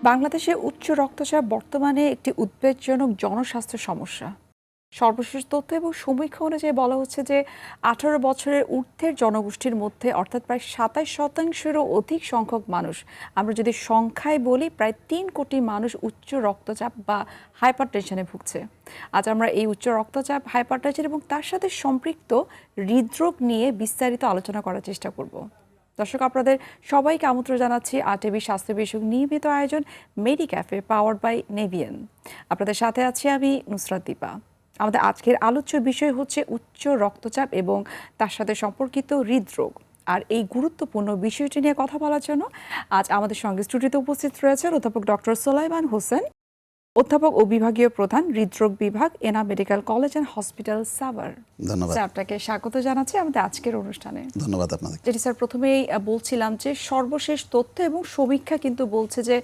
বাংলাদেশে উচ্চ রক্তচাপ বর্তমানে একটি উদ্বেগজনক জনস্বাস্থ্য সমস্যা। সর্বশেষ তথ্য এবং সমীক্ষা অনুযায়ী বলা হচ্ছে যে 18 বছরের ঊর্ধ্বের জনগোষ্ঠীর মধ্যে অর্থাৎ প্রায় 27%-এরও অধিক সংখ্যক মানুষ, আমরা যদি সংখ্যায় বলি প্রায় 3 কোটি মানুষ উচ্চ রক্তচাপ বা হাইপারটেনশনে ভুগছে। আজ আমরা এই উচ্চ রক্তচাপ, হাইপারটেনশন এবং তার সাথে সম্পৃক্ত হৃদরোগ নিয়ে বিস্তারিত আলোচনা করার চেষ্টা করব। দর্শক, আপনাদের সবাইকে আমন্ত্রণ জানাচ্ছি আরটিভি স্বাস্থ্য বিষয়ক নিয়মিত আয়োজন মেডিক্যাফে পাওয়ার্ড বাই নেভিয়ান। আপনাদের সাথে আছি আমি নুসরাত দীপা। আমাদের আজকের আলোচ্য বিষয় হচ্ছে উচ্চ রক্তচাপ এবং তার সাথে সম্পর্কিত হৃদরোগ। আর এই গুরুত্বপূর্ণ বিষয়টি নিয়ে কথা বলার জন্য আজ আমাদের সঙ্গে স্টুডিওতে উপস্থিত রয়েছেন অধ্যাপক ডক্টর সোলাইমান হোসেন, অধ্যাপক ও বিভাগীয় প্রধান হৃদরোগ বিভাগ, Enam medical college and hospital, Savar. ধন্যবাদ। স্যার, আপনাকে স্বাগত জানাচ্ছি আমাদের আজকের অনুষ্ঠানে। ধন্যবাদ আপনাকে। যেটি স্যার প্রথমেই বলছিলাম যে সর্বশেষ তথ্য এবং সমীক্ষা কিন্তু বলছে যে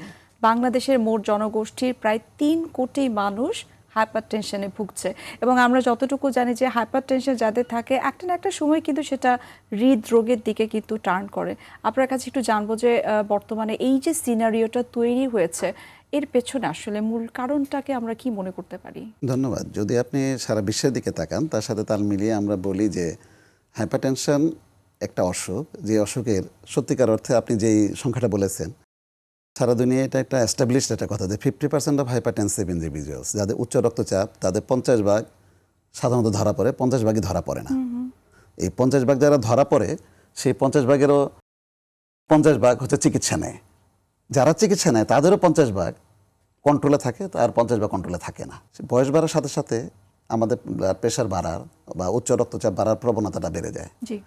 বাংলাদেশের মোট জনগোষ্ঠীর প্রায় 3 কোটি মানুষ হাইপারটেনশনে ভুগছে এবং আমরা যতটুকু জানি যে হাইপারটেনশন যাদের থাকে একটা না একটা সময় কিন্তু সেটা হৃদরোগের দিকে কিন্তু টার্ন করে। আপনার কাছে একটু জানবো যে বর্তমানে এই যে সিনারিওটা তৈরি হয়েছে এর পেছনে আসলে মূল কারণটাকে আমরা কি মনে করতে পারি? ধন্যবাদ। যদি আপনি সারা বিশ্বের দিকে তাকান, তার সাথে তাল মিলিয়ে আমরা বলি যে হাইপারটেনশন একটা অসুখ, যে অসুখের সত্যিকার অর্থে আপনি যেই সংখ্যাটা বলেছেন, সারা দুনিয়া এটা একটা এস্টাবলিশড একটা কথা যে 50% অফ হাইপারটেনসিভ ইন্ডিভিজুয়ালস যাদের উচ্চ রক্তচাপ, তাদের 50 ভাগ সাধারণত ধরা পড়ে, 50 ভাগই ধরা পড়ে না। এই 50 ভাগ যারা ধরা পড়ে, সেই 50 ভাগেরও 50 ভাগ হচ্ছে চিকিৎসা নেয়। যারা চিকিৎসা নেয় তাদেরও 50 ভাগ কন্ট্রোলে থাকে, আর 50 ভাগ কন্ট্রোলে থাকে না। বয়স বাড়ার সাথে সাথে আমাদের ব্লাড প্রেশার বাড়ার বা উচ্চ রক্তচাপ বাড়ার প্রবণতাটা বেড়ে যায়। জি।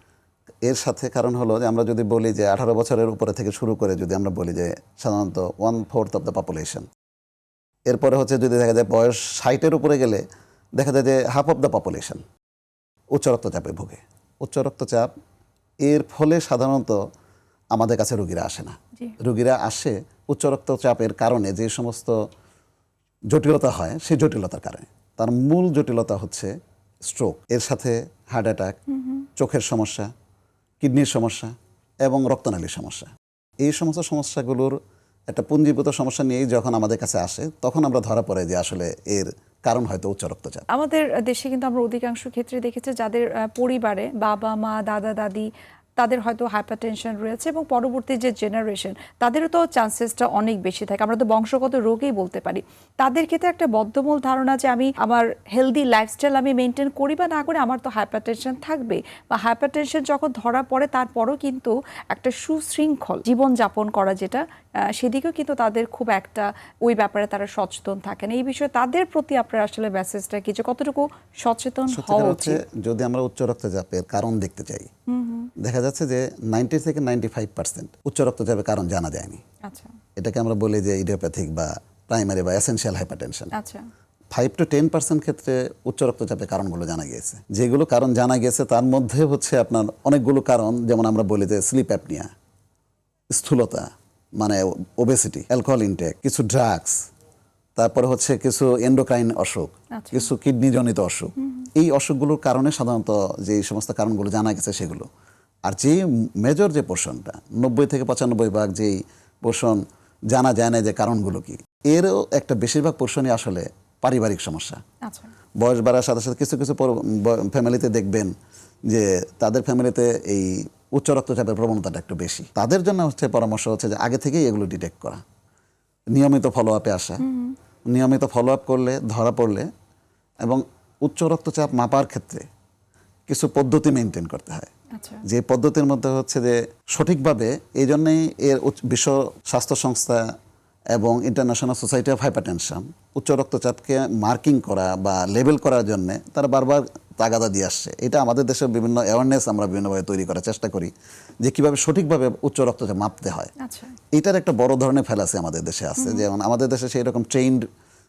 এর সাথে কারণ হলো যে আমরা যদি বলি যে 18 বছরের উপরে থেকে শুরু করে যদি আমরা বলি যে সাধারণত 1/4 অফ দ্য পপুলেশন, এরপরে হচ্ছে যদি দেখা যায় বয়স 60-এর উপরে গেলে দেখা যায় যে হাফ অফ দ্য পপুলেশন উচ্চ রক্তচাপে ভোগে। উচ্চ রক্তচাপ এর ফলে সাধারণত আমাদের কাছে রোগীরা আসে না। রোগীরা আসে উচ্চ রক্তচাপের কারণে যে সমস্ত জটিলতা হয় সেই জটিলতার কারণে। তার মূল জটিলতা হচ্ছে স্ট্রোক, এর সাথে হার্ট অ্যাটাক, চোখের সমস্যা, কিডনির সমস্যা এবং রক্তনালীর সমস্যা। এই সমস্ত সমস্যাগুলোর একটা পুঞ্জীভূত সমস্যা নিয়েই যখন আমাদের কাছে আসে তখন আমরা ধরা পড়ে যে আসলে এর কারণ হয়তো উচ্চ রক্তচাপ। আমাদের দেশে কিন্তু আমরা অধিকাংশ ক্ষেত্রে দেখেছি যাদের পরিবারে বাবা মা দাদা দাদি তাদের হয়তো হাইপারটেনশন রয়েছে এবং পরবর্তী যে জেনারেশন তাদেরও তো চান্সেসটা অনেক বেশি থাকে। আমরা তো বংশগত রোগেই বলতে পারি। তাদের ক্ষেত্রে একটা বদ্ধমূল ধারণা যে আমি আমার হেলদি লাইফস্টাইল আমি মেনটেন করি বা না করি আমার তো হাইপারটেনশন থাকবে, বা হাইপারটেনশন যখন ধরা পড়ে তারপরও কিন্তু একটা সুশৃঙ্খল জীবনযাপন করা যেটা সেদিকেও কিন্তু তাদের খুব একটা ওই ব্যাপারে তারা সচেতন থাকেন। এই বিষয়ে তাদের প্রতি আপনার আসলে মেসেজটা কি, যে কতটুকু সচেতন হওয়া উচিত? যদি আমরা উচ্চ রক্তচাপের কারণ দেখতে চাই, দেখা যাচ্ছে যে 90 থেকে 95% উচ্চ রক্তচাপের কারণ জানা যায়নি। আচ্ছা। এটাকে আমরা বলি যে ইডিওপ্যাথিক বা প্রাইমারি বা এসেনশিয়াল হাইপারটেনশন। আচ্ছা। 5 to 10% ক্ষেত্রে উচ্চ রক্তচাপের কারণগুলো জানা গিয়েছে। যেগুলো কারণ জানা গেছে তার মধ্যে হচ্ছে আপনার অনেকগুলো কারণ, যেমন আমরা বলি যে স্লিপ অ্যাপনিয়া, স্থূলতা মানে ওবেসিটি, অ্যালকোহল ইনটেক, কিছু ড্রাগস, তারপরে হচ্ছে কিছু এন্ডোক্রাইন অসুখ, কিছু কিডনিজনিত অসুখ। এই অসুখগুলোর কারণে সাধারণত যে সমস্ত কারণগুলো জানা গেছে সেগুলো। আর যে মেজর যে পোর্শনটা 90 থেকে 95 ভাগ যেই পোর্শন জানা যায় না যে কারণগুলো কি, এরও একটা বেশিরভাগ পোর্শনই আসলে পারিবারিক সমস্যা। আচ্ছা। বয়স বাড়ার সাথে সাথে কিছু কিছু ফ্যামিলিতে দেখবেন যে তাদের ফ্যামিলিতে এই উচ্চ রক্তচাপের প্রবণতাটা একটু বেশি। তাদের জন্য হচ্ছে পরামর্শ হচ্ছে যে আগে থেকেই এগুলো ডিটেক্ট করা, নিয়মিত ফলো আপে আসা। নিয়মিত ফলো আপ করলে ধরা পড়লে, এবং উচ্চ রক্তচাপ মাপার ক্ষেত্রে কিছু পদ্ধতি মেনটেন করতে হয়। যে পদ্ধতির মধ্যে হচ্ছে যে সঠিকভাবে, এই জন্যেই এর বিশ্ব স্বাস্থ্য সংস্থা এবং ইন্টারন্যাশনাল সোসাইটি অফ হাইপারটেনশন উচ্চ রক্তচাপকে মার্কিং করা বা লেবেল করার জন্য তারা বারবার তাগাদা দিয়ে আসছে। এটা আমাদের দেশের বিভিন্ন অ্যাওয়ারনেস আমরা বিভিন্নভাবে তৈরি করার চেষ্টা করি যে কীভাবে সঠিকভাবে উচ্চ রক্তচাপ মাপতে হয়। এটার একটা বড় ধরনের ফেলাসি আমাদের দেশে আছে। যেমন আমাদের দেশে সেই রকম ট্রেইনড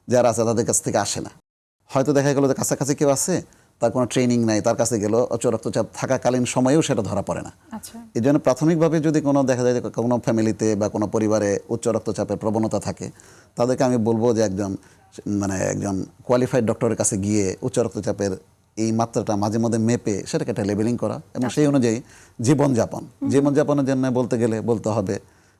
যারা আছে তাদের কাছ থেকে আসে না। হয়তো দেখা গেলো যে কাছাকাছি কেউ আছে, তার কোনো ট্রেনিং নাই, তার কাছে গেলেও উচ্চ রক্তচাপ থাকাকালীন সময়েও সেটা ধরা পড়ে না। এই জন্য প্রাথমিকভাবে যদি কোনো দেখা যায় যে কোনো ফ্যামিলিতে বা কোনো পরিবারে উচ্চ রক্তচাপের প্রবণতা থাকে, তাদেরকে আমি বলবো যে একজন কোয়ালিফাইড ডক্টরের কাছে গিয়ে উচ্চ রক্তচাপের এই মাত্রাটা মাঝে মধ্যে মেপে সেটাকে একটা লেবেলিং করা এবং সেই অনুযায়ী জীবনযাপনের জন্য বলতে গেলে বলতে হবে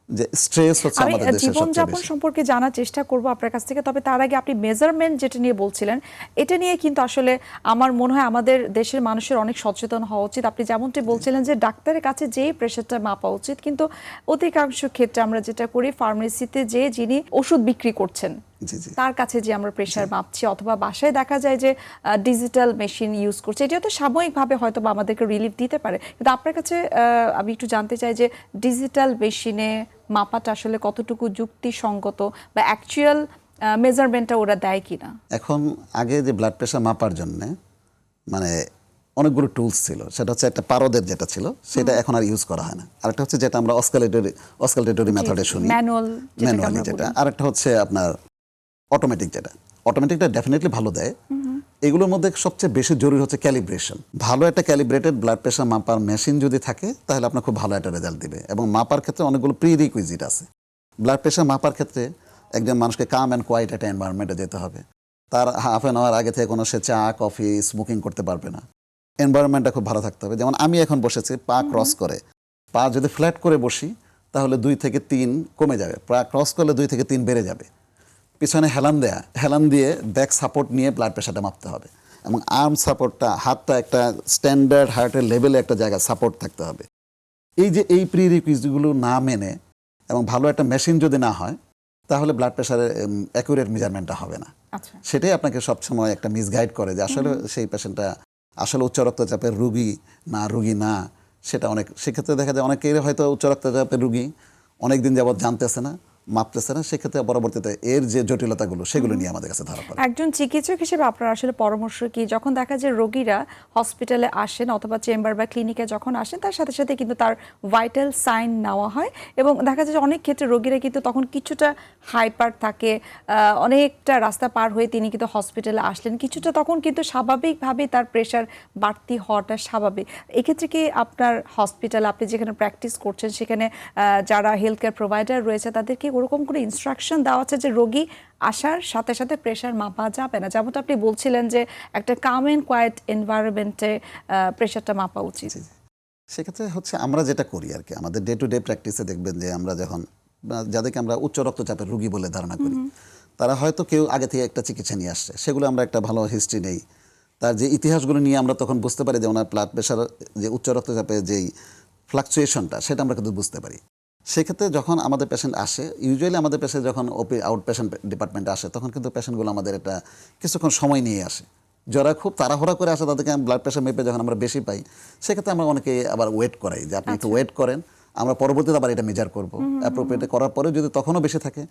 যে স্ট্রেস হচ্ছে আমি আমাদের দেশে সবচেয়ে জীবনযাপন বেশি। সম্পর্কে জানার চেষ্টা করব আপনার কাছ থেকে, তবে তার আগে আপনি মেজারমেন্ট যেটা নিয়ে বলছিলেন, এটা নিয়ে কিন্তু আসলে আমার মনে হয় আমাদের দেশের মানুষের অনেক সচেতন হওয়া উচিত। আপনি যেমনটি বলছিলেন যে ডাক্তারের কাছে যেই প্রেশারটা মাপা উচিত, কিন্তু অধিকাংশ ক্ষেত্রে আমরা যেটা করি ফার্মেসিতে যে যিনি ওষুধ বিক্রি করছেন জি জি তার কাছে যে আমরা প্রেশার মাপছি, অথবা বাসায় দেখা যায় যে ডিজিটাল মেশিন ইউজ করছে, এটা তো সাময়িকভাবে হয়তো বা আমাদেরকে রিলিফ দিতে পারে, কিন্তু আপনার কাছে আমি একটু জানতে চাই যে ডিজিটাল মেশিনে মাপাটা আসলে কতটুকু যুক্তিসঙ্গত বা অ্যাকচুয়াল মেজারমেন্টটা ওরা দেয় কিনা। এখন আগে যে ব্লাড প্রেশার মাপার জন্য মানে অনেকগুলো টুলস ছিল, সেটা হচ্ছে একটা পারদের যেটা ছিল সেটা এখন আর ইউজ করা হয় না। আরেকটা হচ্ছে যেটা আমরা অস্কালেটরি মেথডে শুনি, ম্যানুয়াল ম্যানুয়ালি যেটা, আরেকটা হচ্ছে আপনার অটোমেটিক যেটা। অটোমেটিকটা ডেফিনেটলি ভালো দেয়। এগুলোর মধ্যে সবচেয়ে বেশি জরুরি হচ্ছে ক্যালিব্রেশন। ভালো একটা ক্যালিব্রেটেড ব্লাড প্রেশার মাপার মেশিন যদি থাকে তাহলে আপনার খুব ভালো একটা রেজাল্ট দিবে। এবং মাপার ক্ষেত্রে অনেকগুলো প্রিরিকুইজিট আছে। ব্লাড প্রেশার মাপার ক্ষেত্রে একজন মানুষকে কাম অ্যান্ড কোয়াইট একটা এনভায়রনমেন্টে যেতে হবে। তার হাফ অ্যান আওয়ার আগে থেকে কোনো সে চা কফি স্মোকিং করতে পারবে না। এনভায়রনমেন্টটা খুব ভালো থাকতে হবে। যেমন আমি এখন বসেছি পা ক্রস করে, পা যদি ফ্ল্যাট করে বসি তাহলে 2 থেকে 3 কমে যাবে, পা ক্রস করলে 2 থেকে 3 বেড়ে যাবে। পিছনে হেলান দিয়ে ব্যাক সাপোর্ট নিয়ে ব্লাড প্রেশারটা মাপতে হবে। এবং আর্ম সাপোর্টটা, হাতটা একটা স্ট্যান্ডার্ড হার্টের লেভেলে একটা জায়গায় সাপোর্ট থাকতে হবে। এই যে এই প্রিরিকুইজিটগুলো না মেনে এবং ভালো একটা মেশিন যদি না হয় তাহলে ব্লাড প্রেশারের অ্যাকুরেট মেজারমেন্টটা হবে না। আচ্ছা, সেটাই আপনাকে সবসময় একটা মিসগাইড করে যে আসলে সেই পেশেন্টটা আসলে উচ্চ রক্তচাপের রুগী না। সেটা অনেক সেক্ষেত্রে দেখা যায় অনেকেই হয়তো উচ্চ রক্তচাপের রুগী অনেক দিন যাবৎ জানতেছে না, মাপতেছে না, সেক্ষেত্রে পরবর্তীতে এর যে জটিলতাগুলো সেগুলো নিয়ে আমাদের কাছে ধরা পড়ে। একজন চিকিৎসক হিসেবে আপনার আসলে পরামর্শ কি, যখন দেখা যায় রোগীরা হসপিটালে আসেন অথবা চেম্বার বা ক্লিনিকে যখন আসেন তার সাথে সাথে কিন্তু তার ভাইটাল সাইন নেওয়া হয়, এবং দেখা যায় যে অনেক ক্ষেত্রে রোগীরা কিন্তু তখন কিছুটা হাইপার থাকে, অনেকটা রাস্তা পার হয়ে তিনি কিন্তু হসপিটালে আসলেন, কিছুটা তখন কিন্তু স্বাভাবিকভাবেই তার প্রেশার বাড়তি হওয়াটা স্বাভাবিক। এক্ষেত্রে কি আপনার হসপিটাল, আপনি যেখানে প্র্যাকটিস করছেন সেখানে যারা হেলথ কেয়ার প্রোভাইডার রয়েছে তাদেরকে ওরকম করে ইনস্ট্রাকশন দেওয়া আছে যে রোগী আসার সাথে সাথে প্রেশার মাপা যাবে না, যেমনটা আপনি বলছিলেন যে একটা কাম অ্যান্ড কোয়াইট এনভায়রনমেন্টে প্রেশারটা মাপা উচিত? সেক্ষেত্রে হচ্ছে আমরা যেটা করি আর কি, আমাদের ডে টু ডে প্র্যাকটিসে দেখবেন যে আমরা যখন যাদেরকে আমরা উচ্চ রক্তচাপের রুগী বলে ধারণা করি, তারা হয়তো কেউ আগে থেকে একটা চিকিৎসা নিয়ে আসছে, সেগুলো আমরা একটা ভালো হিস্ট্রি নেই, তার যে ইতিহাসগুলো নিয়ে আমরা তখন বুঝতে পারি যে ওনার ব্লাড প্রেশার যে উচ্চ রক্তচাপের যেই ফ্লাকচুয়েশনটা সেটা আমরা কিন্তু বুঝতে পারি। সেক্ষেত্রে যখন আমাদের পেশেন্ট আসে, ইউজুয়ালি আমাদের পেশেন্ট যখন আউট পেশেন্ট ডিপার্টমেন্টে আসে তখন কিন্তু পেশেন্টগুলো আমাদের একটা কিছুক্ষণ সময় নিয়ে আসে। যারা খুব তাড়াহুড়া করে আসে তাদেরকে ব্লাড প্রেশার মেপে যখন আমরা বেশি পাই সেক্ষেত্রে আমরা অনেকে আবার ওয়েট করাই যে আপনি একটু ওয়েট করেন, আমরা পরবর্তীতে আবার এটা মেজার করবো। অ্যাপ্রোপ্রিয়েট করার পরে যদি তখনও বেশি থাকে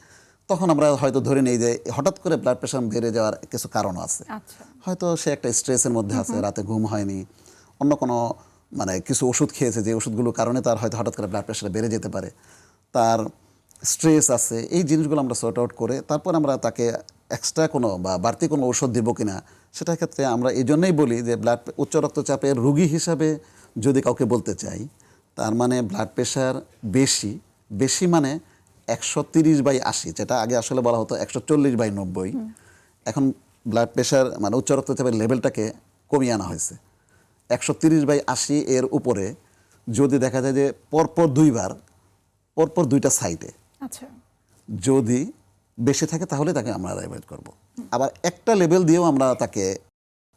তখন আমরা হয়তো ধরে নেই যে হঠাৎ করে ব্লাড প্রেশার বেড়ে যাওয়ার কিছু কারণ আছে। হয়তো সে একটা স্ট্রেসের মধ্যে আছে, রাতে ঘুম হয়নি, অন্য কোনো মানে কিছু ওষুধ খেয়েছে যে ওষুধগুলোর কারণে তার হয়তো হঠাৎ করে ব্লাড প্রেশার বেড়ে যেতে পারে, তার স্ট্রেস আছে। এই জিনিসগুলো আমরা সর্ট আউট করে তারপর আমরা তাকে এক্সট্রা কোনো বা বাড়তি কোনো ঔষধ দেবো কিনা সেটার ক্ষেত্রে আমরা এই জন্যই বলি যে উচ্চ রক্তচাপের রুগী হিসাবে যদি কাউকে বলতে চাই তার মানে ব্লাড প্রেশার বেশি মানে 130/80, যেটা আগে আসলে বলা হতো 140/90। এখন ব্লাড প্রেশার মানে উচ্চ রক্তচাপের লেভেলটাকে কমিয়ে আনা হয়েছে। 130/80 এর উপরে যদি দেখা যায় যে পরপর 2টা সাইডে আচ্ছা, যদি বেশি থাকে তাহলে তাকে আমরা অ্যাভয়েড করব। আবার একটা লেভেল দিয়েও আমরা তাকে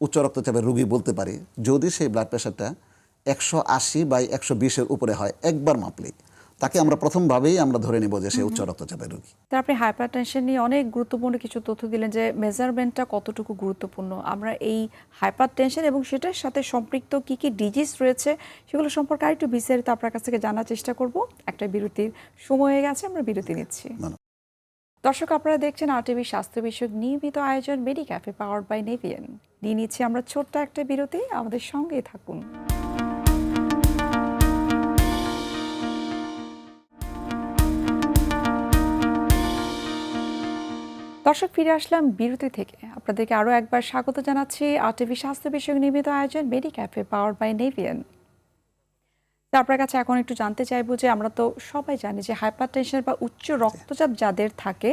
উচ্চ রক্তচাপের রুগী বলতে পারি যদি সেই ব্লাড প্রেশারটা 180/120 উপরে হয় একবার মাপলেই, তাকে আমরা প্রথমভাবেই আমরা ধরে নিব যে সে উচ্চ রক্তচাপের রুগী। তার আপনি হাইপারটেনশন নিয়ে অনেক গুরুত্বপূর্ণ কিছু তথ্য দিলেন যে মেজারমেন্টটা কতটুকু গুরুত্বপূর্ণ। আমরা এই হাইপারটেনশন এবং সেটার সাথে সম্পৃক্ত কি কি ডিজিজ রয়েছে সেগুলো সম্পর্কে আরেকটু বিস্তারিত আপনার কাছ থেকে জানার চেষ্টা করব। একটা বিরতির সময় হয়ে গেছে, আমরা বিরতি নিচ্ছি। দর্শক, আপনারা দেখছেন RTV স্বাস্থ্য বিষয়ক নিয়মিত আয়োজন মেডি ক্যাফে পাওয়ার্ড বাই নেভিয়ান। নিয়ে নিচ্ছি আমরা ছোট্ট একটা বিরতি, আমাদের সঙ্গেই থাকুন। দর্শক, ফিরে আসলাম বিরতি থেকে। আপনাদেরকে আরও একবার স্বাগত জানাচ্ছি RTV স্বাস্থ্য বিষয়ক নিয়মিত আয়োজন মেডি ক্যাফে পাওয়ার্ড বাই নেভিয়ান। আপনার কাছে এখন একটু জানতে চাইবো যে আমরা তো সবাই জানি যে হাইপারটেনশন বা উচ্চ রক্তচাপ যাদের থাকে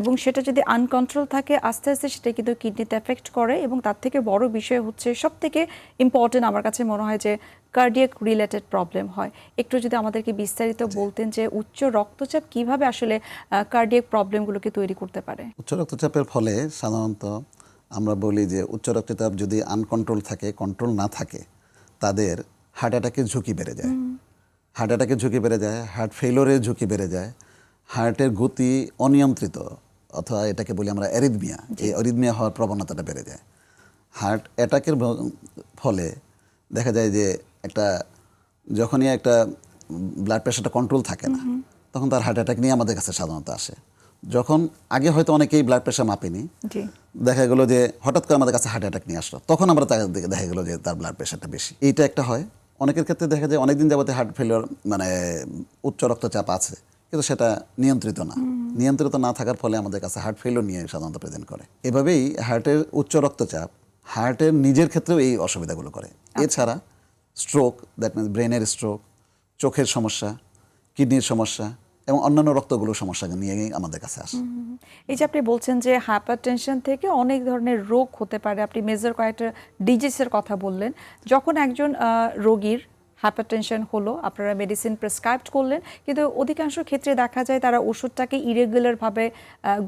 এবং সেটা যদি আনকন্ট্রোল থাকে আস্তে আস্তে সেটা কিন্তু কিডনিতে এফেক্ট করে, এবং তার থেকে বড় বিষয় হচ্ছে সব থেকে ইম্পর্টেন্ট আমার কাছে মনে হয় যে কার্ডিয়াক রিলেটেড প্রবলেম হয়। একটু যদি আমাদেরকে বিস্তারিত বলতেন যে উচ্চ রক্তচাপ কিভাবে আসলে কার্ডিয়াক প্রবলেমগুলোকে তৈরি করতে পারে। উচ্চ রক্তচাপের ফলে সাধারণত আমরা বলি যে উচ্চ রক্তচাপ যদি আনকন্ট্রোল থাকে, কন্ট্রোল না থাকে, তাদের হার্ট অ্যাটাকের ঝুঁকি বেড়ে যায়। হার্ট অ্যাটাকের ঝুঁকি বেড়ে যায়, হার্ট ফেইলোরের ঝুঁকি বেড়ে যায়, হার্টের গতি অনিয়ন্ত্রিত অথবা এটাকে বলি আমরা অ্যারিথমিয়া, এই অ্যারিথমিয়া হওয়ার প্রবণতাটা বেড়ে যায়। হার্ট অ্যাটাকের ফলে দেখা যায় যে যখনই একটা ব্লাড প্রেশারটা কন্ট্রোল থাকে না, তখন তার হার্ট অ্যাটাক নিয়ে আমাদের কাছে সাধারণত আসে। যখন আগে হয়তো অনেকেই ব্লাড প্রেশার মাপেনি, দেখা গেলো যে হঠাৎ করে আমাদের কাছে হার্ট অ্যাটাক নিয়ে আসলো, তখন আমরা তাকে দেখা গেলো যে তার ব্লাড প্রেশারটা বেশি। এইটা একটা হয়। অনেকের ক্ষেত্রে দেখা যায় অনেকদিন যাবতে হার্ট ফেলিওর মানে উচ্চ রক্তচাপ আছে, কিন্তু সেটা নিয়ন্ত্রিত না। নিয়ন্ত্রিত না থাকার ফলে আমাদের কাছে হার্ট ফেলিওর নিয়ে সাধারণত প্রেজেন্ট করে। এভাবেই হার্টের উচ্চ রক্তচাপ হার্টের নিজের ক্ষেত্রেও এই অসুবিধাগুলো করে। এছাড়া স্ট্রোক, দ্যাট মিনস ব্রেনের স্ট্রোক, চোখের সমস্যা, কিডনির সমস্যা এবং অন্যান্য রক্তগুলোর সমস্যা নিয়েই আমাদের কাছে আসে। এই যে আপনি বলছেন যে হাইপারটেনশন থেকে অনেক ধরনের রোগ হতে পারে, আপনি মেজর কয়েকটা ডিজিজের কথা বললেন। যখন একজন রোগীর হাইপারটেনশন হলো, আপনারা মেডিসিন প্রেসক্রাইব করলেন, কিন্তু অধিকাংশ ক্ষেত্রে দেখা যায় তারা ওষুধটাকে ইরেগুলারভাবে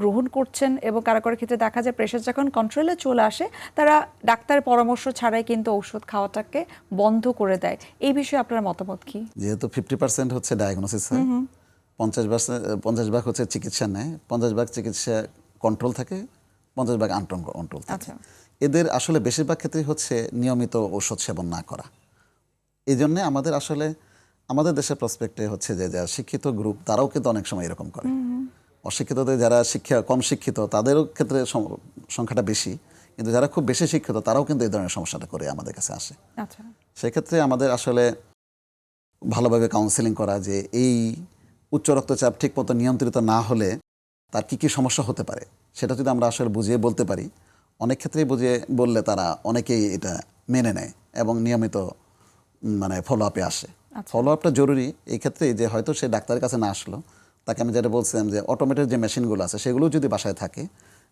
গ্রহণ করছেন, এবং কারো কারো ক্ষেত্রে দেখা যায় প্রেশার যখন কন্ট্রোলে চলে আসে তারা ডাক্তারের পরামর্শ ছাড়াই কিন্তু ওষুধ খাওয়াটাকে বন্ধ করে দেয়। এই বিষয়ে আপনার মতামত কি? যেহেতু 50% হচ্ছে ডায়াগনোসিস হয়, 50 ভাগ হচ্ছে চিকিৎসা নেয়, 50 ভাগ চিকিৎসা কন্ট্রোল থাকে, 50 ভাগ আনকন্ট্রোল থাকে। এদের আসলে বেশিরভাগ ক্ষেত্রেই হচ্ছে নিয়মিত ঔষধ সেবন না করা। এই জন্যে আমাদের দেশের প্রসপেক্টে হচ্ছে যে যারা শিক্ষিত গ্রুপ তারাও কিন্তু অনেক সময় এরকম করে। অশিক্ষিতদের যারা কম শিক্ষিত তাদেরও ক্ষেত্রে সংখ্যাটা বেশি, কিন্তু যারা খুব বেশি শিক্ষিত তারাও কিন্তু এই ধরনের সমস্যাটা করে আমাদের কাছে আসে। সেক্ষেত্রে আমাদের আসলে ভালোভাবে কাউন্সেলিং করা যে এই উচ্চ রক্তচাপ ঠিকমতো নিয়ন্ত্রিত না হলে তার কী কী সমস্যা হতে পারে সেটা যদি আমরা আসলে বুঝিয়ে বলতে পারি, অনেক ক্ষেত্রেই বুঝিয়ে বললে তারা অনেকেই এটা মেনে নেয় এবং নিয়মিত মানে ফলো আপে আসে। ফলো আপটা জরুরি এই ক্ষেত্রে, যে হয়তো সে ডাক্তারের কাছে না আসলো, তাকে আমি যেটা বলছিলাম যে অটোমেটেড যে মেশিনগুলো আছে সেগুলো যদি বাসায় থাকে,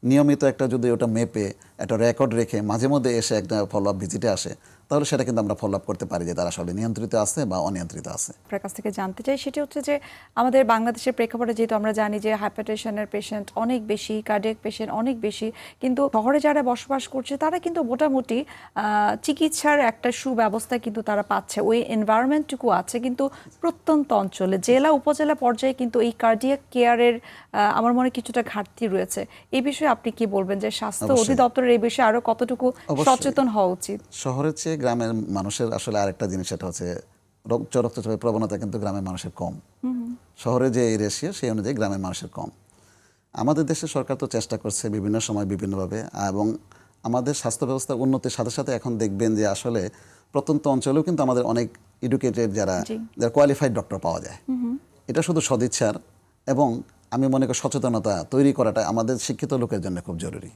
নিয়মিত একটা যদি ওটা মেপে একটা রেকর্ড রেখে মাঝে মধ্যে এসে একটা ফলো আপ ভিজিটে আসে, তাহলে সেটা কিন্তু আমরা ফলো আপ করতে পারি যে তারা আসলে নিয়ন্ত্রিত আছে বা অনিয়ন্ত্রিত আছে। আপনার কাছ থেকে জানতে চাই সেটা হচ্ছে যে আমাদের বাংলাদেশের প্রেক্ষাপটে যেহেতু আমরা জানি যে হাইপারটেনশনের পেশেন্ট অনেক বেশি, কার্ডিয়াক পেশেন্ট অনেক বেশি, কিন্তু শহরে যারা বসবাস করছে তারা কিন্তু মোটামুটি চিকিৎসার একটা সুব্যবস্থা কিন্তু তারা পাচ্ছে, ওই এনভায়রনমেন্টটুকু আছে, কিন্তু প্রত্যন্ত অঞ্চলে জেলা উপজেলা পর্যায়ে কিন্তু এই কার্ডিয়াক কেয়ারের আমার মনে কিছুটা ঘাটতি রয়েছে। এই বিষয়ে আপনি কি বলবেন যে স্বাস্থ্য অধিদপ্তরের এই বিষয়ে আরো কতটুকু সচেতন হওয়া উচিত? শহরের চেয়ে গ্রামের মানুষের আসলে আরেকটা জিনিস, সেটা হচ্ছে উচ্চ রক্তচাপের প্রবণতা কিন্তু গ্রামের মানুষের কম। শহরে যে রেশিও সেই অনুযায়ী গ্রামের মানুষের কম। আমাদের দেশের সরকার তো চেষ্টা করছে বিভিন্ন সময় বিভিন্নভাবে, এবং আমাদের স্বাস্থ্য ব্যবস্থার উন্নতির সাথে সাথে এখন দেখবেন যে আসলে প্রত্যন্ত অঞ্চলেও কিন্তু আমাদের অনেক এডুকেটেড যারা কোয়ালিফাইড ডক্টর পাওয়া যায়। এটা শুধু সদিচ্ছার এবং আমি মনে করি সচেতনতা তৈরি করাটা আমাদের শিক্ষিত লোকের জন্য খুব জরুরি।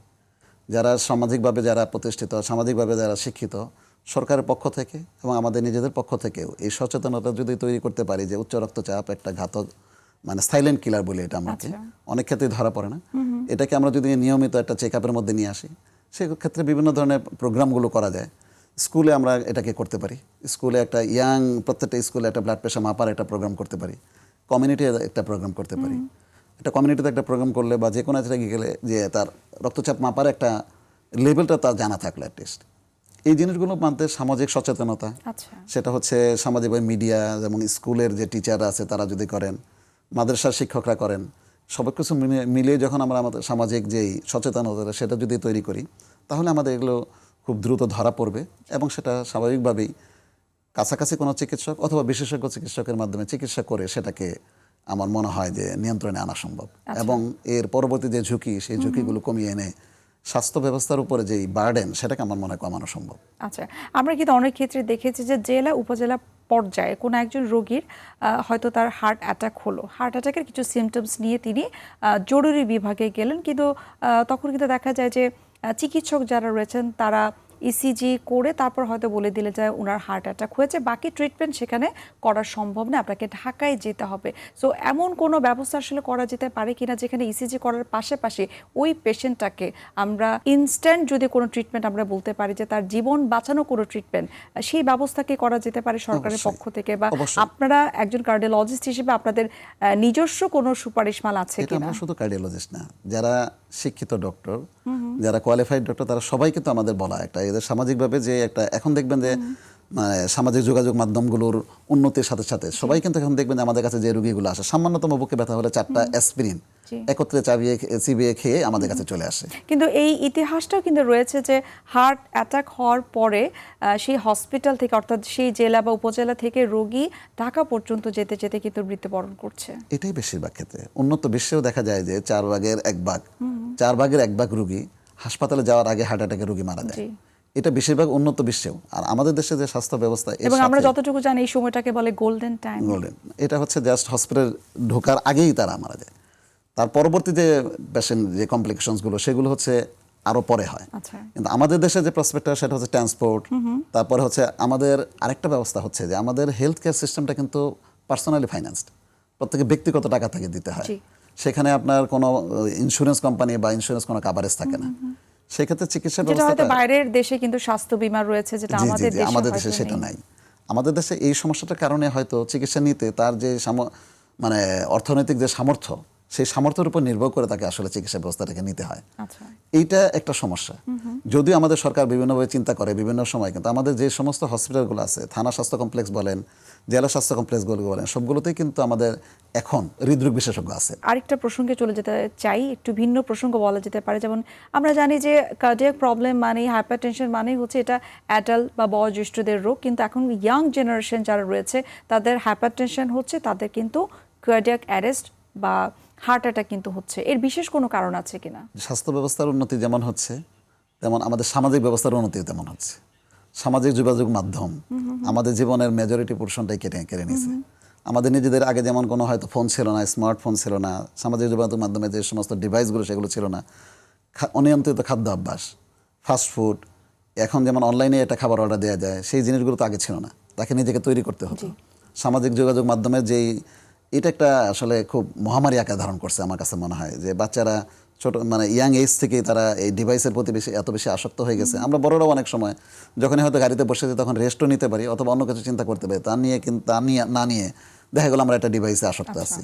যারা সামাজিকভাবে যারা প্রতিষ্ঠিত, সামাজিকভাবে যারা শিক্ষিত, সরকারের পক্ষ থেকে এবং আমাদের নিজেদের পক্ষ থেকেও এই সচেতনতা যদি তৈরি করতে পারি যে উচ্চ রক্তচাপ একটা ঘাতক মানে সাইলেন্ট কিলার বলে এটা আমাকে অনেক ক্ষেত্রে ধরা পড়ে না, এটাকে আমরা যদি নিয়মিত একটা চেক আপের মধ্যে নিয়ে আসি, সেক্ষেত্রে বিভিন্ন ধরনের প্রোগ্রামগুলো করা যায়। স্কুলে আমরা এটাকে করতে পারি, স্কুলে একটা প্রত্যেকটা স্কুলে একটা ব্লাড প্রেশার মাপার একটা প্রোগ্রাম করতে পারি, কমিউনিটি একটা প্রোগ্রাম করতে পারি। একটা কমিউনিটিতে একটা প্রোগ্রাম করলে বা যে কোনো জায়গায় গেলে যে তার রক্তচাপ মাপার একটা লেভেলটা তার জানা থাকলে অ্যাটলিস্ট এই জিনিসগুলো মানতে সামাজিক সচেতনতা, সেটা হচ্ছে সামাজিকভাবে মিডিয়া যেমন স্কুলের যে টিচাররা আছে তারা যদি করেন, মাদ্রাসার শিক্ষকরা করেন, সব কিছু মিলিয়ে যখন আমরা আমাদের সামাজিক যেই সচেতনতা সেটা যদি তৈরি করি, তাহলে আমাদের এগুলো খুব দ্রুত ধরা পড়বে এবং সেটা স্বাভাবিকভাবেই কাছাকাছি কোনো চিকিৎসক অথবা বিশেষজ্ঞ চিকিৎসকের মাধ্যমে চিকিৎসা করে সেটাকে আমার মনে হয় যে নিয়ন্ত্রণে আনা সম্ভব। এবং এর পরবর্তী যে ঝুঁকি, সেই ঝুঁকিগুলো কমিয়ে এনে স্বাস্থ্য ব্যবস্থার উপরে যেই বার্ডেন সেটাকে আমার মনে হয় কমানো সম্ভব। আচ্ছা, আমরা কিন্তু অনেক ক্ষেত্রে দেখেছি যে জেলা উপজেলা পর্যায়ে কোনো একজন রোগীর হয়তো তার হার্ট অ্যাটাক হলো, হার্ট অ্যাটাকের কিছু সিমটমস নিয়ে তিনি জরুরি বিভাগে গেলেন, কিন্তু তখন কিন্তু দেখা যায় যে চিকিৎসক যারা রয়েছেন তারা ইসিজি করে তারপর হয়তো বলে দিলে যে ওনার হার্ট অ্যাটাক হয়েছে, বাকি ট্রিটমেন্ট সেখানে করা সম্ভব না, আপনাকে ঢাকায় যেতে হবে। সো এমন কোনো ব্যবস্থা আসলে করা যেতে পারে কিনা যেখানে ইসিজি করার পাশাপাশি ওই পেশেন্টটাকে আমরা ইনস্ট্যান্ট যদি কোনো ট্রিটমেন্ট আমরা বলতে পারি যে তার জীবন বাঁচানো কোনো ট্রিটমেন্ট, সেই ব্যবস্থাকে করা যেতে পারে সরকারের অবশ্যই, পক্ষ থেকে, বা অবশ্যই। আপনারা একজন কার্ডিওলজিস্ট হিসেবে আপনাদের নিজস্ব কোনো সুপারিশমাল আছে এটা কিনা? আমরা শুধু কার্ডিওলজিস্ট না, যারা শিক্ষিত ডক্টর, যারা কোয়ালিফাইড ডক্টর, তারা সবাই কিন্তু আমাদের বলা একটা এদের সামাজিকভাবে যে একটা, এখন দেখবেন যে মানে সামাজিক যোগাযোগ মাধ্যমগুলোর উন্নতির সাথে সাথে সবাই কিন্তু এখন দেখবেন যে আমাদের কাছে যে রুগীগুলো আসে, সামান্যতম বুকে ব্যথা হলে 4টা অ্যাসপিরিন জি। একত্রে চিবিয়ে খেয়ে আমাদের কাছে চলে আসে। কিন্তু এই ইতিহাসটাও কিন্তু রয়েছে যে হার্ট অ্যাটাক হওয়ার পরে সেই হসপিটাল থেকে, অর্থাৎ সেই জেলা বা উপজেলা থেকে রোগী ঢাকা পর্যন্ত যেতে যেতে কিন্তু মৃত্যুবরণ করছে। এটাই বেশিরভাগ ক্ষেত্রে। উন্নত বিশ্বেও দেখা যায় যে 4/1 ভাগ রুগী হাসপাতালে যাওয়ার আগে হার্ট অ্যাটাকে রুগী মারা যায়। জি। এটা বেশিরভাগ উন্নত বিশ্বেও। আর আমাদের দেশে যে স্বাস্থ্য ব্যবস্থা, এর এবং আমরা সাথে যতটুকু জানি এই সময়টাকে বলে গোল্ডেন টাইম। গোল্ডেন, এটা হচ্ছে জাস্ট হসপিটাল ঢোকার আগেই তারা মারা যায়। তার পরবর্তী যে পেশেন্ট যে কমপ্লিকেশনসগুলো, সেগুলো হচ্ছে আরো পরে হয়। আচ্ছা। কিন্তু আমাদের দেশে যে প্রসপেক্টটা, সেটা হচ্ছে ট্রান্সপোর্ট, তারপরে হচ্ছে আমাদের আরেকটা ব্যবস্থা হচ্ছে যে আমাদের হেলথ কেয়ার সিস্টেমটা কিন্তু পার্সোনালি ফাইন্যান্সড, প্রত্যেকে ব্যক্তিগত টাকা থেকে দিতে হয়। জি। সেখানে আপনার কোনো ইন্স্যুরেন্স কোম্পানি বা ইন্স্যুরেন্স কোনো কাভারেজ থাকে না। সেক্ষেত্রে চিকিৎসা যেটা হয়তো ব্যবস্থাটা, বাইরের দেশে কিন্তু স্বাস্থ্য বীমা রয়েছে, যেটা জি জি আমাদের জি, দেশে আমাদের হয়তো দেশে সেটা নেই। নাই। আমাদের দেশে এই সমস্যাটার কারণে হয়তো চিকিৎসা নিতে তার যে মানে অর্থনৈতিক যে সামর্থ্য, সেই সামর্থ্যের উপর নির্ভর করে তাকে আসলে চিকিৎসা ব্যবস্থাটাকে নিতে হয়। আচ্ছা। এইটা একটা সমস্যা। যদিও আমাদের সরকার বিভিন্নভাবে চিন্তা করে বিভিন্ন সময়, কিন্তু আমাদের যে সমস্ত হসপিটালগুলো আছে, থানা স্বাস্থ্য কমপ্লেক্স বলেন, জেলা স্বাস্থ্য কমপ্লেক্সগুলো বলেন, সবগুলোতেই কিন্তু আমাদের এখন হৃদরোগ বিশেষজ্ঞ আছে। আরেকটা প্রসঙ্গে চলে যেতে চাই, একটু ভিন্ন প্রসঙ্গ বলা যেতে পারে। যেমন আমরা জানি যে কার্ডিয়াক প্রবলেম মানে, হাইপারটেনশন মানে হচ্ছে এটা অ্যাডাল্ট বা বয়োজ্যেষ্ঠদের রোগ, কিন্তু এখন ইয়াং জেনারেশন যারা রয়েছে তাদের হাইপারটেনশন হচ্ছে, তাদের কিন্তু কার্ডিয়াক অ্যারেস্ট বা হার্ট অ্যাটাক কিন্তু হচ্ছে। এর বিশেষ কোনো কারণ আছে কিনা? স্বাস্থ্য ব্যবস্থার উন্নতি যেমন হচ্ছে, তেমন আমাদের সামাজিক ব্যবস্থার উন্নতিও তেমন হচ্ছে। সামাজিক যোগাযোগ মাধ্যম আমাদের জীবনের মেজরিটি পোর্শনটাই কেড়ে নিয়েছে। আমাদের নিজেদের আগে যেমন কোনো হয়তো ফোন ছিল না, স্মার্টফোন ছিল না, সামাজিক যোগাযোগ মাধ্যমে যে সমস্ত ডিভাইসগুলো সেগুলো ছিল না, অনিয়ন্ত্রিত খাদ্য অভ্যাস, ফাস্ট ফুড, এখন যেমন অনলাইনে একটা খাবার অর্ডার দেওয়া যায়, সেই জিনিসগুলো তো আগে ছিল না, তাকে নিজেকে তৈরি করতে হতো। সামাজিক যোগাযোগ মাধ্যমের যেই, এটা একটা আসলে খুব মহামারী আকার ধারণ করছে আমার কাছে মনে হয়, যে বাচ্চারা ছোট মানে ইয়াং এজ থেকেই তারা এই ডিভাইসের প্রতি এত বেশি আসক্ত হয়ে গেছে। আমরা বড়রাও অনেক সময় যখন হয়তো গাড়িতে বসে যাই তখন রেস্টও নিতে পারি অথবা অন্য কিছু চিন্তা করতে পারি, তা নিয়ে না নিয়ে দেখা গেলো আমরা একটা ডিভাইসে আসক্ত আছি।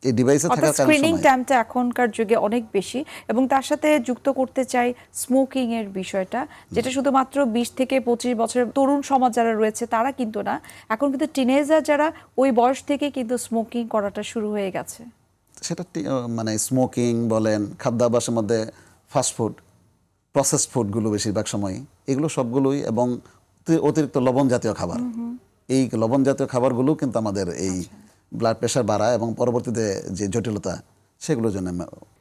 এই ডিভাইসে থাকার স্ক্রিনিং সময় টাইমটা এখনকার যুগে অনেক বেশি, এবং তার সাথে যুক্ত করতে চাই স্মোকিং এর বিষয়টা, যেটা শুধুমাত্র 20 থেকে 25 বছরের তরুণ সমাজ যারা রয়েছে তারা কিন্তু না, এখন কিন্তু টিনেজার যারা ওই বয়স থেকে কিন্তু স্মোকিং করাটা শুরু হয়ে গেছে। সেটা মানে স্মোকিং বলেন, খাদ্যাভ্যাসের মধ্যে ফাস্টফুড, প্রসেসড ফুডগুলো বেশিরভাগ সময়ই, এগুলো সবগুলোই, এবং অতিরিক্ত লবণ জাতীয় খাবার, এই লবণ জাতীয় খাবারগুলো কিন্তু আমাদের এই ব্লাড প্রেশার বাড়ায় এবং পরবর্তীতে যে জটিলতা সেগুলোর জন্য।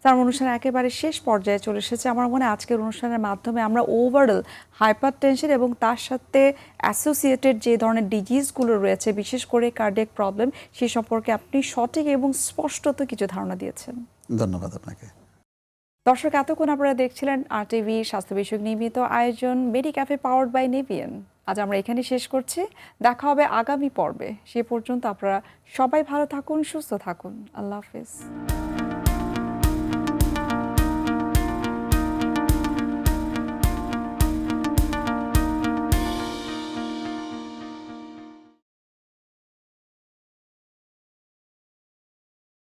তার অনুষ্ঠান একেবারে শেষ পর্যায়ে চলে এসেছে। আমার মনে হয় আজকের অনুষ্ঠানের মাধ্যমে আমরা ওভারঅল হাইপারটেনশন এবং তার সাথে অ্যাসোসিয়েটেড যে ধরনের ডিজিজগুলো রয়েছে, বিশেষ করে কার্ডিয়াক প্রবলেম, সে সম্পর্কে আপনি সঠিক এবং স্পষ্টত কিছু ধারণা দিয়েছেন। ধন্যবাদ আপনাকে। দর্শক, এতক্ষণ আপনারা দেখছিলেন RTV স্বাস্থ্য বিষয়ক নিয়মিত আয়োজন মেডিক্যাফে পাওয়ার্ড বাই নেভিয়ান। আজ আমরা এখানে শেষ করছি, দেখা হবে আগামী পর্বে। সে পর্যন্ত আপনারা সবাই ভালো থাকুন, সুস্থ থাকুন। আল্লাহ হাফেজ।